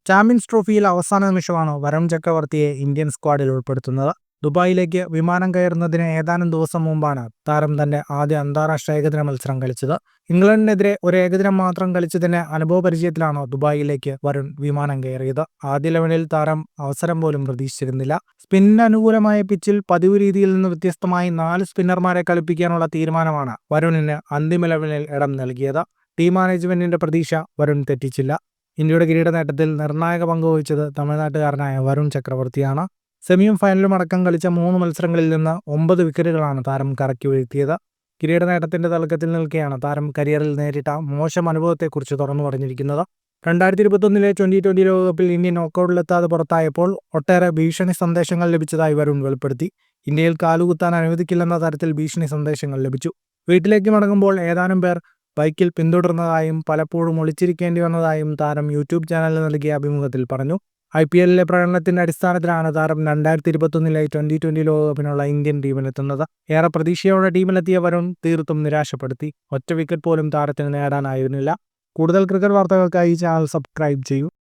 Champions ട്രോഫിയിൽ അവസാന നിമിഷമാണ് വരുൺ ചക്രവർത്തിയെ ഇന്ത്യൻ സ്ക്വാഡിൽ ഉൾപ്പെടുത്തുന്നത്. ദുബായിലേക്ക് വിമാനം കയറുന്നതിന് ഏതാനും ദിവസം മുമ്പാണ് താരം തന്റെ ആദ്യ അന്താരാഷ്ട്ര ഏകദിന മത്സരം കളിച്ചത്. ഇംഗ്ലണ്ടിനെതിരെ ഒരു ഏകദിനം മാത്രം കളിച്ചതിന്റെ അനുഭവപരിചയത്തിലാണ് ദുബായിലേക്ക് വരുൺ വിമാനം കയറിയത്. ആദ്യ ലെവലിൽ താരം അവസരം പോലും പ്രതീക്ഷിച്ചിരുന്നില്ല. സ്പിന്നിന് അനുകൂലമായ പിച്ചിൽ പതിവ് രീതിയിൽ നിന്ന് വ്യത്യസ്തമായി 4 സ്പിന്നർമാരെ കളിപ്പിക്കാനുള്ള തീരുമാനമാണ് വരുണിന് അന്തിമ ലെവലിൽ ഇടം നൽകിയത്. ടീം മാനേജ്മെന്റിന്റെ പ്രതീക്ഷ വരുൺ തെറ്റിച്ചില്ല. ഇന്ത്യയുടെ കിരീട നേട്ടത്തിൽ നിർണായക പങ്കുവഹിച്ചത് തമിഴ്നാട്ടുകാരനായ വരുൺ ചക്രവർത്തിയാണ്. സെമിയും ഫൈനലും അടക്കം കളിച്ച 3 മത്സരങ്ങളിൽ നിന്ന് 9 വിക്കറ്റുകളാണ് താരം കറക്കി വീഴ്ത്തിയത്. കിരീട നേട്ടത്തിന്റെ തിളക്കത്തിൽ നിൽക്കെയാണ് താരം കരിയറിൽ നേരിട്ട മോശം അനുഭവത്തെക്കുറിച്ച് തുറന്നു പറഞ്ഞിരിക്കുന്നത്. 2021 T20 ലോകകപ്പിൽ ഇന്ത്യ നോക്കൌട്ടിലെത്താതെ പുറത്തായപ്പോൾ ഒട്ടേറെ ഭീഷണി സന്ദേശങ്ങൾ ലഭിച്ചതായി വരുൺ വെളിപ്പെടുത്തി. ഇന്ത്യയിൽ കാലുകുത്താൻ അനുവദിക്കില്ലെന്ന തരത്തിൽ ഭീഷണി സന്ദേശങ്ങൾ ലഭിച്ചു. വീട്ടിലേക്ക് മടങ്ങുമ്പോൾ ഏതാനും പേർ ബൈക്കിൽ പിന്തുടർന്നതായും പലപ്പോഴും ഒളിച്ചിരിക്കേണ്ടി വന്നതായും താരം യൂട്യൂബ് ചാനലിൽ നൽകിയ അഭിമുഖത്തിൽ പറഞ്ഞു. IPL പ്രകടനത്തിന്റെ അടിസ്ഥാനത്തിലാണ് താരം 2021 T20 ലോകകപ്പിനുള്ള ഇന്ത്യൻ ടീമിലെത്തുന്നത്. ഏറെ പ്രതീക്ഷയോടെ ടീമിലെത്തിയ വരുൺ തീർത്തും നിരാശപ്പെടുത്തി. ഒറ്റ വിക്കറ്റ് പോലും താരത്തിന് നേടാനായിരുന്നില്ല. കൂടുതൽ ക്രിക്കറ്റ് വാർത്തകൾക്കായി ചാനൽ സബ്സ്ക്രൈബ് ചെയ്യൂ.